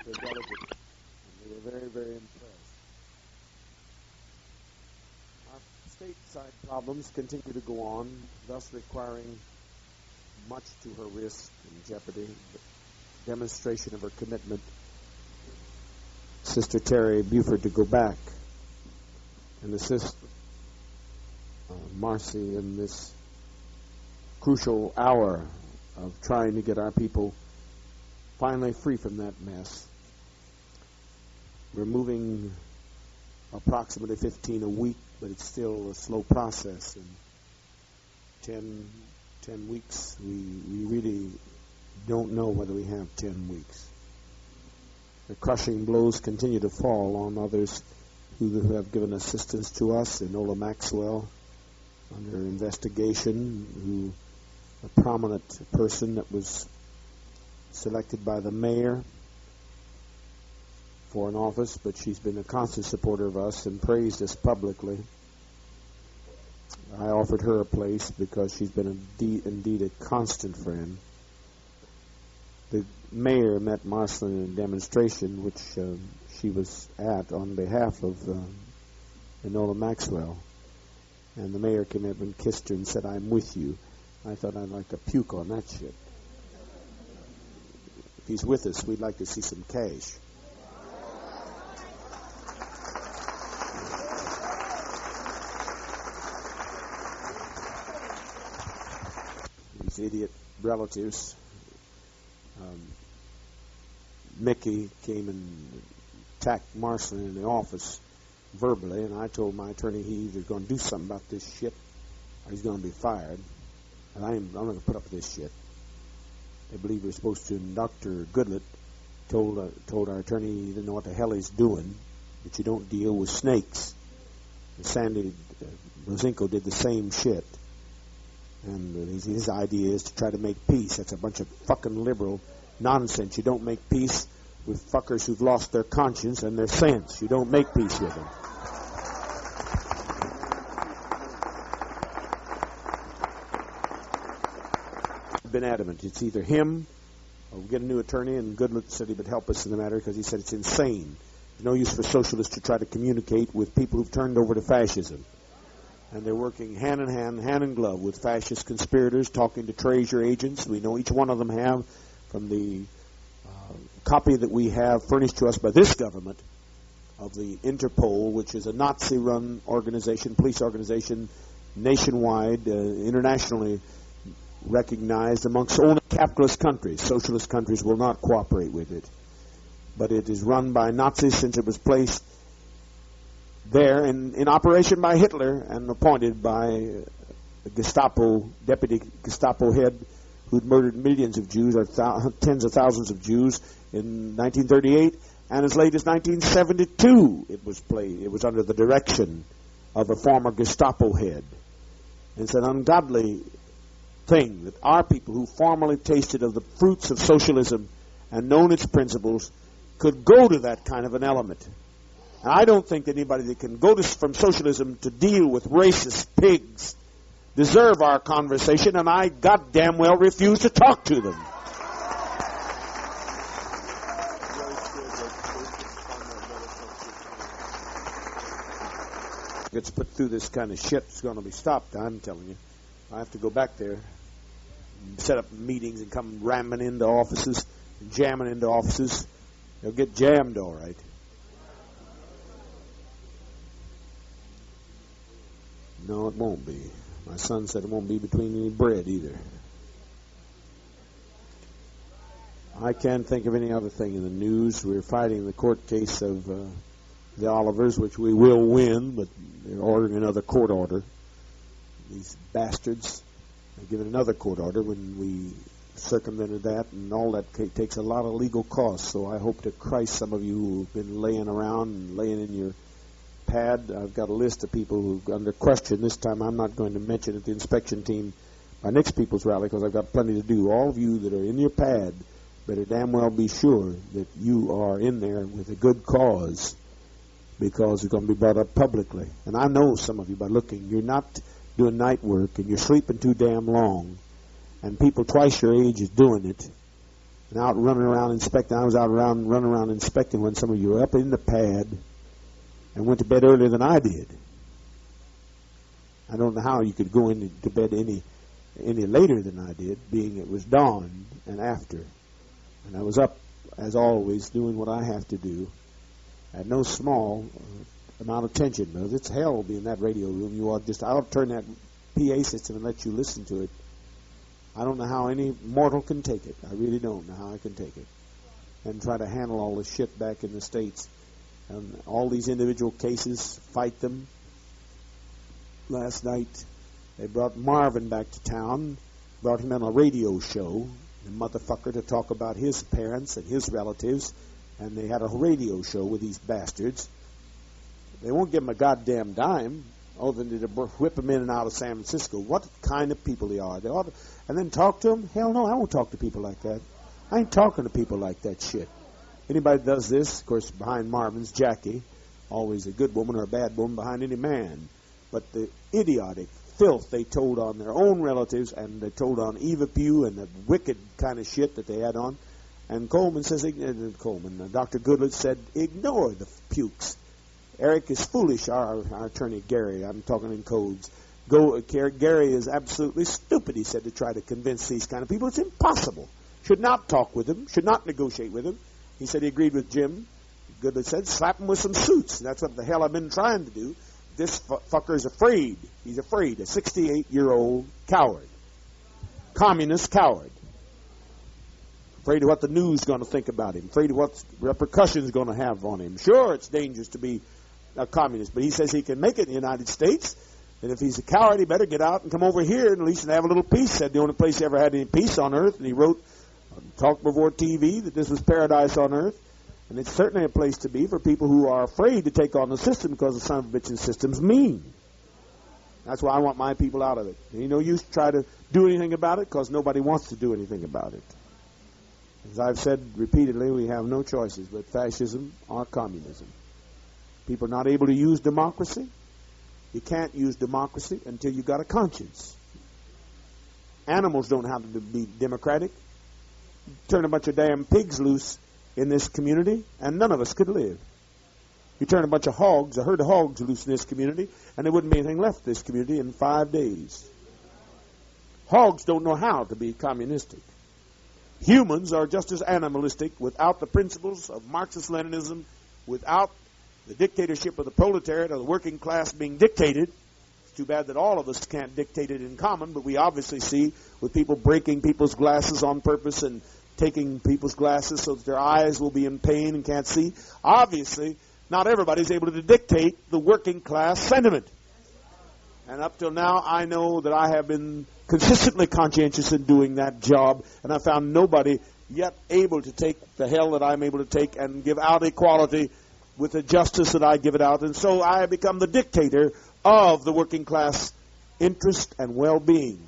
their delegates, and they were very, very impressed. Our stateside problems continue to go on, thus requiring much to her risk and jeopardy, but demonstration of her commitment, Sister Terry Buford, to go back and assist Marcy in this crucial hour of trying to get our people finally free from that mess. We're moving approximately 15 a week, but it's still a slow process. In 10 weeks, we really don't know whether we have 10 weeks. The crushing blows continue to fall on others who have given assistance to us. Enola Maxwell, under investigation, a prominent person that was selected by the mayor for an office, but she's been a constant supporter of us and praised us publicly. I offered her a place because she's been indeed a constant friend. The mayor met Marceline in a demonstration which she was at on behalf of Enola Maxwell. And the mayor came up and kissed her and said, "I'm with you." I thought I'd like to puke on that shit. If he's with us, we'd like to see some cash. These idiot relatives. Mickey came and attacked Marceline in the office verbally, and I told my attorney he's either going to do something about this shit or he's going to be fired. And I'm not going to put up with this shit. They believe we're supposed to. And Dr. Goodlett told our attorney he didn't know what the hell he's doing, that you don't deal with snakes. And Sandy Rosinko did the same shit. And his idea is to try to make peace. That's a bunch of fucking liberal nonsense. You don't make peace with fuckers who've lost their conscience and their sense. You don't make peace with them. I've been adamant. It's either him or we get a new attorney, and Goodlett said he would help us in the matter because he said it's insane. There's no use for socialists to try to communicate with people who've turned over to fascism. And they're working hand in hand, hand in glove with fascist conspirators, talking to treasure agents. We know each one of them have, from the copy that we have furnished to us by this government of the Interpol, which is a Nazi-run organization, police organization, nationwide, internationally recognized amongst only capitalist countries. Socialist countries will not cooperate with it. But it is run by Nazis since it was placed there in operation by Hitler and appointed by a Gestapo, deputy Gestapo head who'd murdered millions of Jews, or tens of thousands of Jews in 1938, and as late as 1972 it was played. It was under the direction of a former Gestapo head. And it's an ungodly thing that our people who formerly tasted of the fruits of socialism and known its principles could go to that kind of an element. And I don't think that anybody that can go from socialism to deal with racist pigs deserve our conversation, and I goddamn well refuse to talk to them. Gets put through this kind of shit, it's going to be stopped, I'm telling you. I have to go back there and set up meetings and come ramming into offices and jamming into offices. They'll get jammed all right. No, it won't be. My son said it won't be between any bread either. I can't think of any other thing in the news. We're fighting the court case of the Olivers, which we will win, but they're ordering another court order. These bastards are given another court order when we circumvented that, and all that takes a lot of legal costs. So I hope to Christ some of you who've been laying around and laying in your pad. I've got a list of people who are under question. This time I'm not going to mention it, the inspection team, by next people's rally, because I've got plenty to do. All of you that are in your pad better damn well be sure that you are in there with a good cause, because it's going to be brought up publicly. And I know some of you by looking. You're not doing night work, and you're sleeping too damn long, and people twice your age is doing it. and out running around inspecting. I was running around inspecting when some of you were up in the pad and went to bed earlier than I did. I don't know how you could go into bed any later than I did, being it was dawn and after. And I was up, as always, doing what I have to do. I had no small amount of tension. But it's hell to be in that radio room. I'll turn that PA system and let you listen to it. I don't know how any mortal can take it. I really don't know how I can take it. And try to handle all this shit back in the States. And all these individual cases, fight them. Last night, they brought Marvin back to town, brought him on a radio show, the motherfucker, to talk about his parents and his relatives, and they had a radio show with these bastards. They won't give him a goddamn dime, other than to whip him in and out of San Francisco. What kind of people they are. And then talk to them? Hell no, I won't talk to people like that. I ain't talking to people like that shit. Anybody that does this, of course, behind Marvin's Jackie, always a good woman or a bad woman behind any man. But the idiotic filth they told on their own relatives, and they told on Eva Pugh, and the wicked kind of shit that they had on. And Dr. Goodlett said, ignore the pukes. Eric is foolish, our attorney Gary. I'm talking in codes. Gary is absolutely stupid, he said, to try to convince these kind of people. It's impossible. Should not talk with them. Should not negotiate with them. He said he agreed with Jim. Goodlett said, slap him with some suits. And that's what the hell I've been trying to do. This fucker is afraid. He's afraid. A 68-year-old coward. Communist coward. Afraid of what the news is going to think about him. Afraid of what repercussions going to have on him. Sure, it's dangerous to be a communist, but he says he can make it in the United States. And if he's a coward, he better get out and come over here and at least have a little peace. Said the only place he ever had any peace on earth. And he wrote, talked before TV, that this was paradise on earth. And it's certainly a place to be for people who are afraid to take on the system because the son of a bitch's system's mean. That's why I want my people out of it. And no use to try to do anything about it because nobody wants to do anything about it. As I've said repeatedly, we have no choices but fascism or communism. People are not able to use democracy. You can't use democracy until you've got a conscience. Animals don't have to be democratic. Turn a bunch of damn pigs loose in this community, and none of us could live. You turn a bunch of hogs, a herd of hogs loose in this community, and there wouldn't be anything left in this community in 5 days. Hogs don't know how to be communistic. Humans are just as animalistic without the principles of Marxist-Leninism, without the dictatorship of the proletariat or the working class being dictated. It's too bad that all of us can't dictate it in common, but we obviously see with people breaking people's glasses on purpose and taking people's glasses so that their eyes will be in pain and can't see. Obviously, not everybody's able to dictate the working class sentiment. And up till now, I know that I have been consistently conscientious in doing that job, and I found nobody yet able to take the hell that I'm able to take and give out equality with the justice that I give it out. And so I have become the dictator of the working class interest and well-being.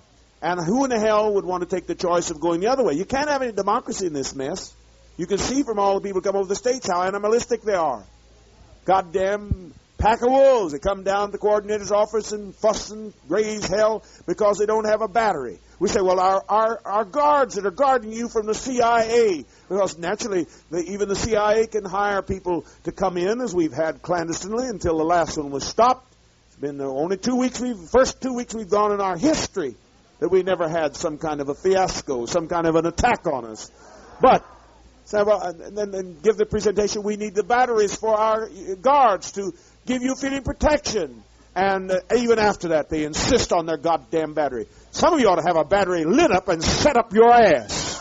And who in the hell would want to take the choice of going the other way? You can't have any democracy in this mess. You can see from all the people who come over the States how animalistic they are. Goddamn pack of wolves. They come down to the coordinator's office and fuss and raise hell because they don't have a battery. We say, well, our guards that are guarding you from the CIA, because naturally even the CIA can hire people to come in, as we've had clandestinely until the last one was stopped. It's been only 2 weeks. First 2 weeks we've gone in our history that we never had some kind of a fiasco, some kind of an attack on us. But, and then give the presentation, we need the batteries for our guards to give you feeling protection. And even after that, they insist on their goddamn battery. Some of you ought to have a battery lit up and set up your ass.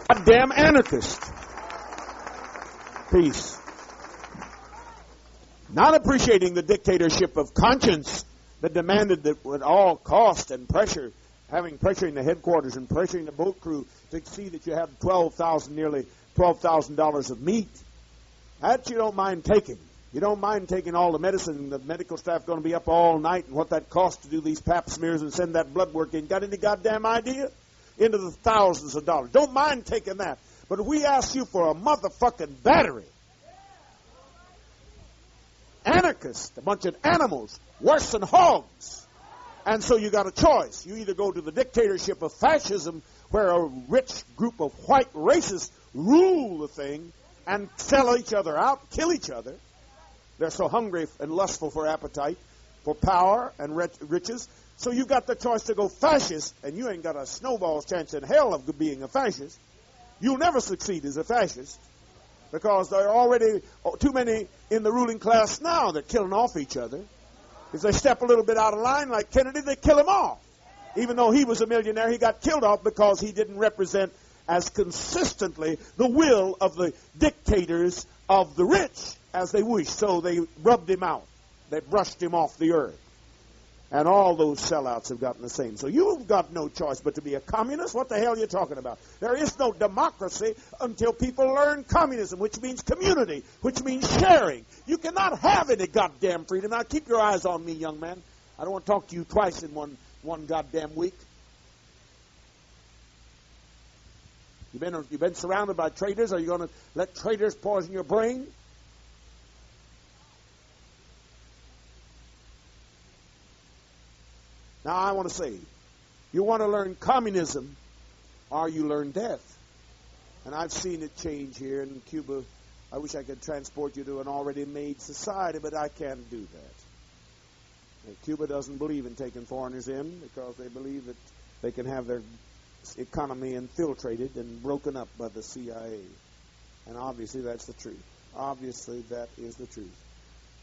Goddamn anarchist. Peace. Not appreciating the dictatorship of conscience that demanded that at all cost and pressure, having pressure in the headquarters and pressuring the boat crew to see that you have nearly $12,000 of meat. That you don't mind taking. You don't mind taking all the medicine. The medical staff going to be up all night and what that costs to do these pap smears and send that blood work in. Got any goddamn idea? Into the thousands of dollars. Don't mind taking that. But if we ask you for a motherfucking battery, anarchists, a bunch of animals, worse than hogs. And so you got a choice. You either go to the dictatorship of fascism, where a rich group of white racists rule the thing and sell each other out, kill each other. They're so hungry and lustful for appetite, for power and riches. So you got the choice to go fascist, and you ain't got a snowball's chance in hell of being a fascist. You'll never succeed as a fascist, because there are already too many in the ruling class now that are killing off each other. If they step a little bit out of line, like Kennedy, they kill him off. Even though he was a millionaire, he got killed off because he didn't represent as consistently the will of the dictators of the rich as they wished. So they rubbed him out. They brushed him off the earth. And all those sellouts have gotten the same. So you've got no choice but to be a communist. What the hell are you talking about? There is no democracy until people learn communism, which means community, which means sharing. You cannot have any goddamn freedom. Now keep your eyes on me, young man. I don't want to talk to you twice in one goddamn week. You've been surrounded by traitors. Are you going to let traitors poison your brain? Now, I want to say, you want to learn communism, or you learn death. And I've seen it change here in Cuba. I wish I could transport you to an already made society, but I can't do that. And Cuba doesn't believe in taking foreigners in because they believe that they can have their economy infiltrated and broken up by the CIA. And obviously that's the truth. Obviously that is the truth.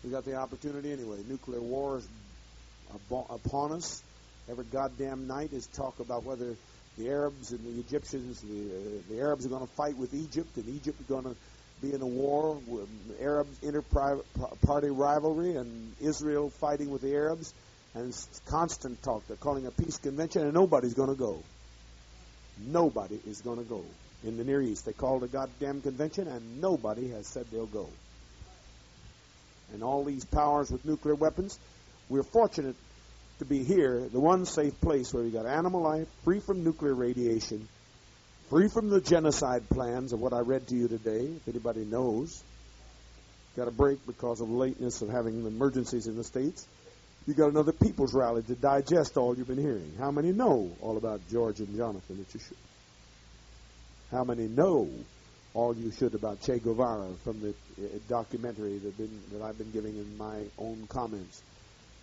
We got the opportunity anyway. Nuclear war is upon us. Every goddamn night is talk about whether the Arabs and the Egyptians, the Arabs are going to fight with Egypt, and Egypt is going to be in a war with Arabs, inter-party rivalry, and Israel fighting with the Arabs, and it's constant talk. They're calling a peace convention, and nobody's going to go. Nobody is going to go. In the Near East, they called a goddamn convention, and nobody has said they'll go. And all these powers with nuclear weapons, we're fortunate to be here, the one safe place where we got animal life, free from nuclear radiation, free from the genocide plans of what I read to you today, if anybody knows. Got a break because of lateness of having emergencies in the States. You got another people's rally to digest all you've been hearing. How many know all about George and Jonathan that you should? How many know all you should about Che Guevara from the documentary that I've been giving in my own comments?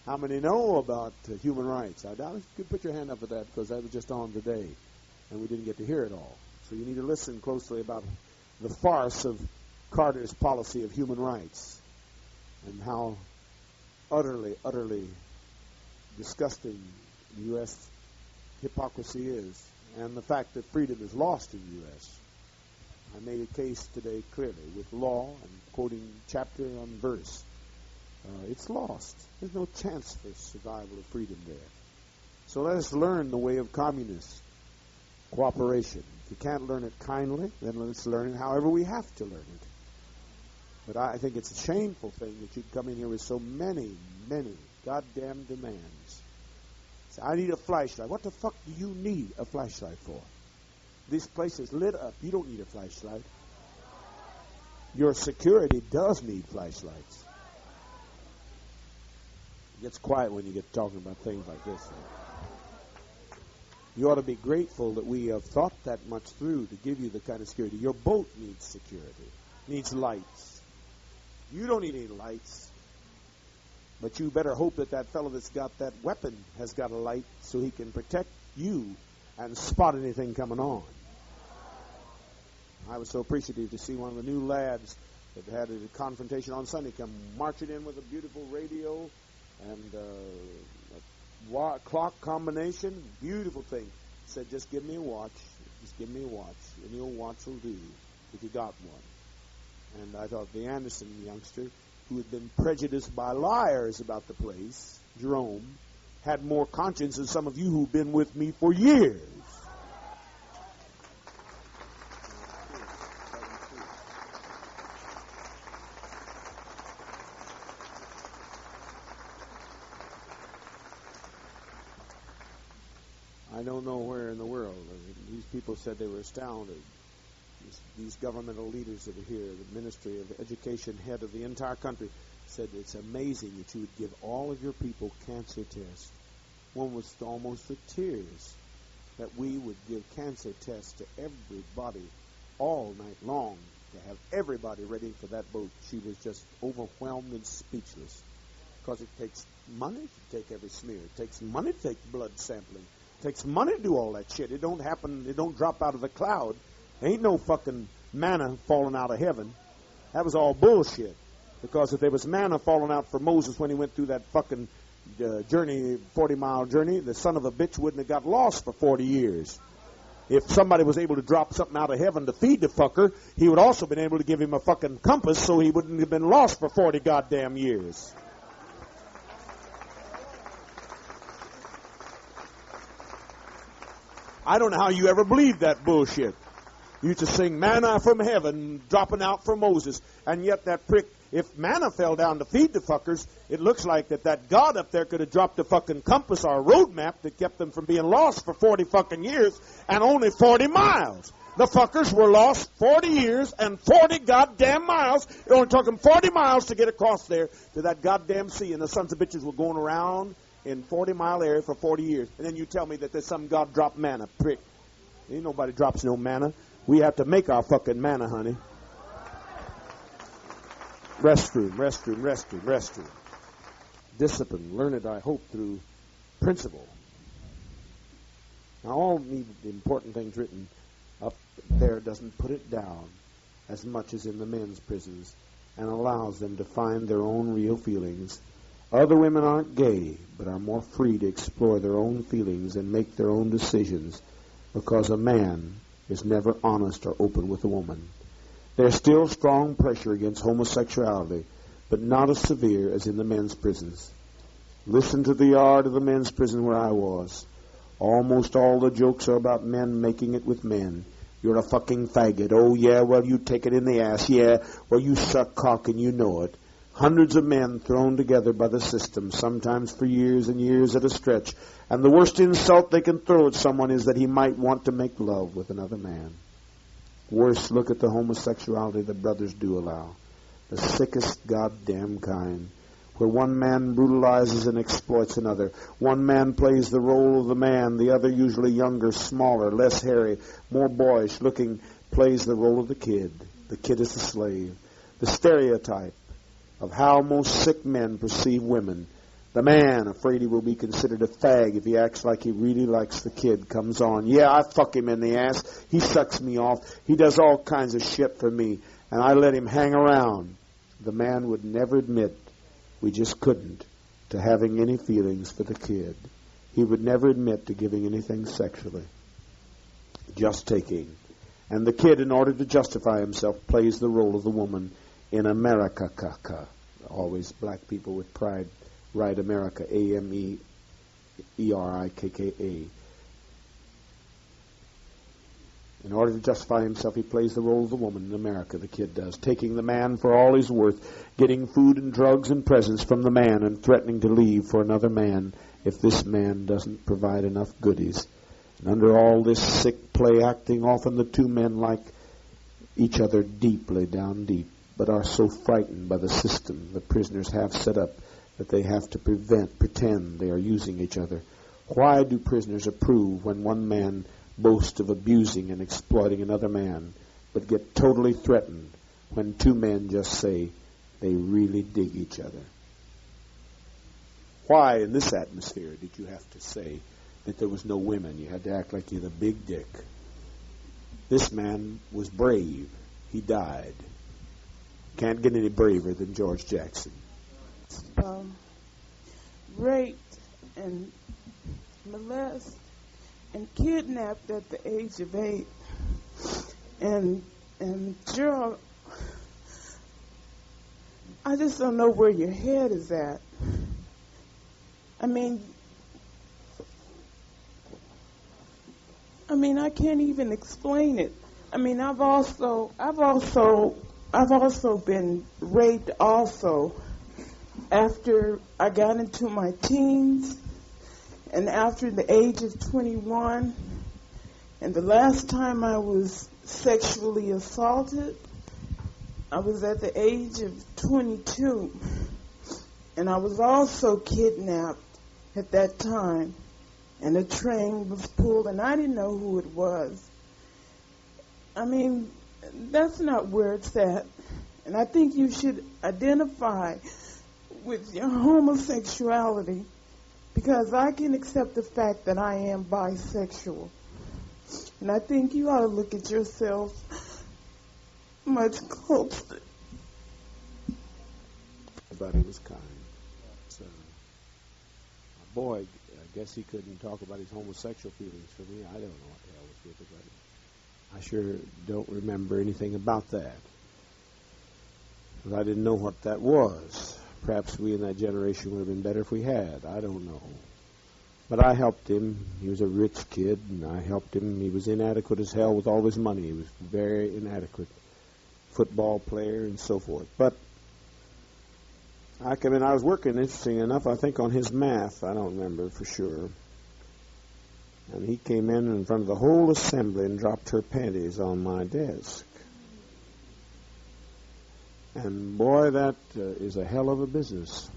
How many know about human rights? I doubt if you could put your hand up for that because that was just on today, and we didn't get to hear it all. So you need to listen closely about the farce of Carter's policy of human rights and how utterly, utterly disgusting U.S. hypocrisy is, and the fact that freedom is lost in the U.S. I made a case today clearly with law and quoting chapter on verse. It's lost. There's no chance for survival of freedom there. So let us learn the way of communist cooperation. If you can't learn it kindly, then let's learn it however we have to learn it. But I think it's a shameful thing that you'd come in here with so many, many goddamn demands. Say, I need a flashlight. What the fuck do you need a flashlight for? This place is lit up. You don't need a flashlight. Your security does need flashlights. It gets quiet when you get talking about things like this. You ought to be grateful that we have thought that much through to give you the kind of security. Your boat needs security, needs lights. You don't need any lights. But you better hope that that fellow that's got that weapon has got a light so he can protect you and spot anything coming on. I was so appreciative to see one of the new lads that had a confrontation on Sunday come marching in with a beautiful radio and a clock combination, beautiful thing. Said, just give me a watch. Just give me a watch. Any old watch will do if you got one. And I thought the Anderson youngster, who had been prejudiced by liars about the place, Jerome, had more conscience than some of you who've been with me for years. I don't know where in the world. These people said they were astounded. These governmental leaders that are here, the Ministry of Education head of the entire country, said it's amazing that you would give all of your people cancer tests. one was almost with tears, that we would give cancer tests to everybody all night long to have everybody ready for that boat. She was just overwhelmed and speechless because it takes money to take every smear. It takes money to take blood sampling. It takes money to do all that shit. It don't happen. It don't drop out of the cloud. Ain't no fucking manna falling out of heaven. That was all bullshit. Because if there was manna falling out for Moses when he went through that fucking journey, 40-mile journey, the son of a bitch wouldn't have got lost for 40 years. If somebody was able to drop something out of heaven to feed the fucker, he would also been able to give him a fucking compass so he wouldn't have been lost for 40 goddamn years. I don't know how you ever believed that bullshit. You used to sing manna from heaven dropping out for Moses, and yet that prick, if manna fell down to feed the fuckers, it looks like that God up there could have dropped a fucking compass or a road map that kept them from being lost for 40 fucking years and only 40 miles. The fuckers were lost 40 years and 40 goddamn miles. It only took them 40 miles to get across there to that goddamn sea, and the sons of bitches were going around in 40-mile area for 40 years. And then you tell me that there's some God dropped manna. Prick. Ain't nobody drops no manna. We have to make our fucking manna, honey. Restroom. Discipline. Learn it, I hope, through principle. Now, all the important things written up there doesn't put it down as much as in the men's prisons and allows them to find their own real feelings. Other women aren't gay, but are more free to explore their own feelings and make their own decisions because a man is never honest or open with a woman. There's still strong pressure against homosexuality, but not as severe as in the men's prisons. Listen to the yard of the men's prison where I was. Almost all the jokes are about men making it with men. You're a fucking faggot. Oh, yeah, well, you take it in the ass. Yeah, well, you suck cock and you know it. Hundreds of men thrown together by the system, sometimes for years and years at a stretch. And the worst insult they can throw at someone is that he might want to make love with another man. Worse, look at the homosexuality the brothers do allow. The sickest goddamn kind, where one man brutalizes and exploits another. One man plays the role of the man, the other, usually younger, smaller, less hairy, more boyish looking, plays the role of the kid. The kid is the slave. The stereotype of how most sick men perceive women. The man, afraid he will be considered a fag if he acts like he really likes the kid, comes on. Yeah, I fuck him in the ass. He sucks me off. He does all kinds of shit for me, and I let him hang around. The man would never admit, we just couldn't, to having any feelings for the kid. He would never admit to giving anything sexually. Just taking. And the kid, in order to justify himself, plays the role of the woman in America. Always black people with pride write America, Ameriikka. In order to justify himself, he plays the role of the woman in America, the kid does, taking the man for all he's worth, getting food and drugs and presents from the man and threatening to leave for another man if this man doesn't provide enough goodies. And under all this sick play acting, often the two men like each other deeply, down deep, but are so frightened by the system the prisoners have set up that they have to pretend they are using each other. Why do prisoners approve when one man boasts of abusing and exploiting another man, but get totally threatened when two men just say they really dig each other? Why, in this atmosphere, did you have to say that there was no women? You had to act like you're the big dick. This man was brave. He died. Can't get any braver than George Jackson. Raped and molested and kidnapped at the age of 8. And Gerald, I just don't know where your head is at. I mean, I can't even explain it. I mean, I've also been raped also after I got into my teens and after the age of 21. And the last time I was sexually assaulted, I was at the age of 22. And I was also kidnapped at that time. and a train was pulled, and I didn't know who it was. I mean, that's not where it's at. And I think you should identify with your homosexuality, because I can accept the fact that I am bisexual. And I think you ought to look at yourself much closer. Everybody was kind. So, my boy, I guess he couldn't talk about his homosexual feelings for me. I don't know what the hell was with it, but I sure don't remember anything about that. Because I didn't know what that was. Perhaps we in that generation would have been better if we had. I don't know. But I helped him. He was a rich kid, and I helped him. He was inadequate as hell with all his money. He was very inadequate. Football player and so forth. But I was working, interesting enough, I think on his math. I don't remember for sure. And he came in front of the whole assembly and dropped her panties on my desk. And boy, that is a hell of a business.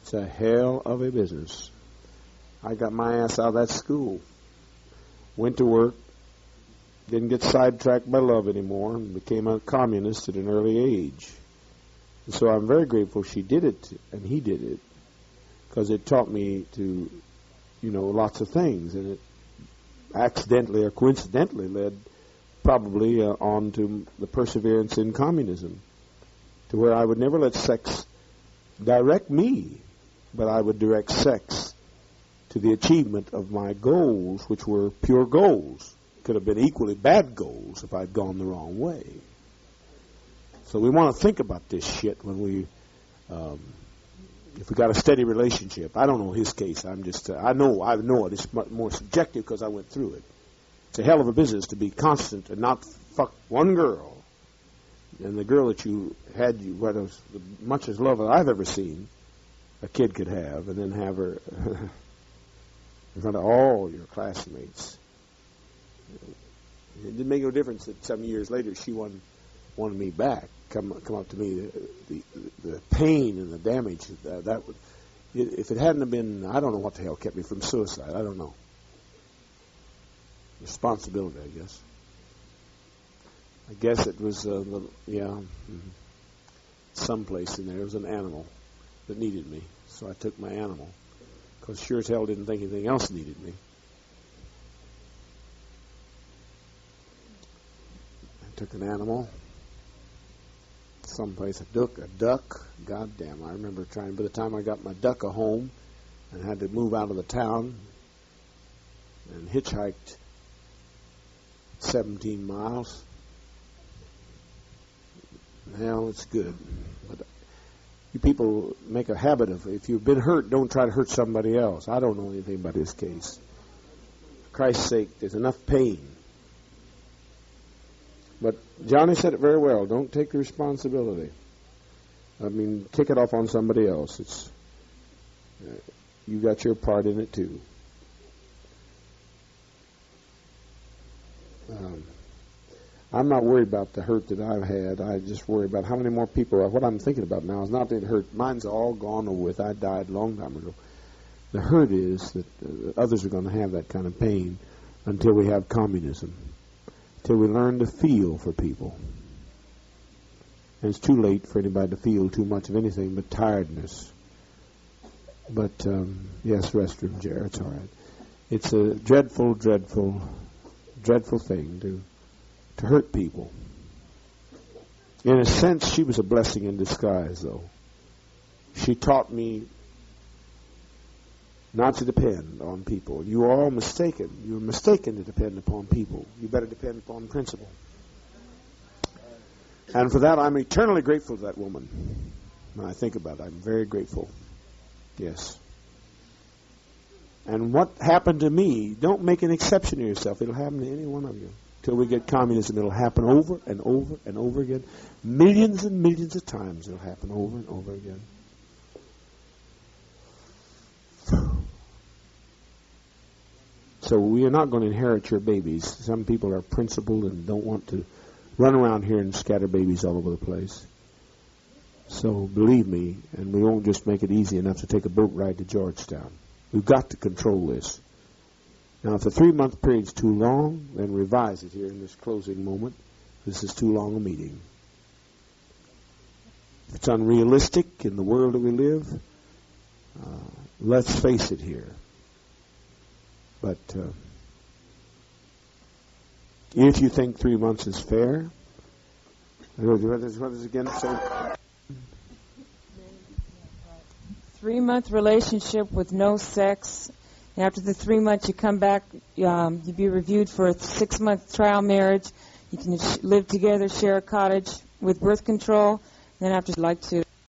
It's a hell of a business. I got my ass out of that school. Went to work. Didn't get sidetracked by love anymore. And became a communist at an early age. And so I'm very grateful she did it and he did it. Because it taught me to, lots of things. And it accidentally or coincidentally led probably on to the perseverance in communism. To where I would never let sex direct me, but I would direct sex to the achievement of my goals, which were pure goals. Could have been equally bad goals if I'd gone the wrong way. So we want to think about this shit when we, if we got a steady relationship. I don't know his case. I'm just, I know it. It's much more subjective because I went through it. It's a hell of a business to be constant and not fuck one girl. And the girl that you had, whether as much as love that I've ever seen a kid could have, and then have her in front of all your classmates. It didn't make no difference that some years later she wanted me back. Come up to me, the pain and the damage that would. If it hadn't have been, I don't know what the hell kept me from suicide. I don't know. Responsibility, I guess. I guess it was, someplace in there. It was an animal that needed me. So I took my animal. Because sure as hell didn't think anything else needed me. I took an animal. Someplace, a duck. Goddamn, I remember trying. By the time I got my duck a home and had to move out of the town and hitchhiked 17 miles. Hell, it's good. But you people make a habit of, if you've been hurt, don't try to hurt somebody else. I don't know anything about his case. For Christ's sake, there's enough pain. But Johnny said it very well. Don't take the responsibility. I mean, kick it off on somebody else. It's you got your part in it too. I'm not worried about the hurt that I've had. I just worry about how many more people. What I'm thinking about now is not the hurt. Mine's all gone over with. I died a long time ago. The hurt is that others are going to have that kind of pain until we have communism, until we learn to feel for people. And it's too late for anybody to feel too much of anything but tiredness. But, yes, restroom, Jared, it's all right. It's a dreadful, dreadful, dreadful thing to hurt people. In a sense, she was a blessing in disguise, though. She taught me not to depend on people. You are all mistaken. You're mistaken to depend upon people. You better depend upon principle. And for that, I'm eternally grateful to that woman. When I think about it, I'm very grateful. Yes. And what happened to me, don't make an exception to yourself. It'll happen to any one of you. Till we get communism, it'll happen over and over and over again. Millions and millions of times it'll happen over and over again. So we are not going to inherit your babies. Some people are principled and don't want to run around here and scatter babies all over the place. So believe me, and we won't just make it easy enough to take a boat ride to Georgetown. We've got to control this. Now, if the 3-month period is too long, then revise it here in this closing moment. This is too long a meeting. If it's unrealistic in the world that we live, let's face it here. But if you think 3 months is fair, what does again say? 3-month relationship with no sex. After the 3 months, you come back, you be reviewed for a 6-month trial marriage. You can live together, share a cottage with birth control. Then after, you'd like to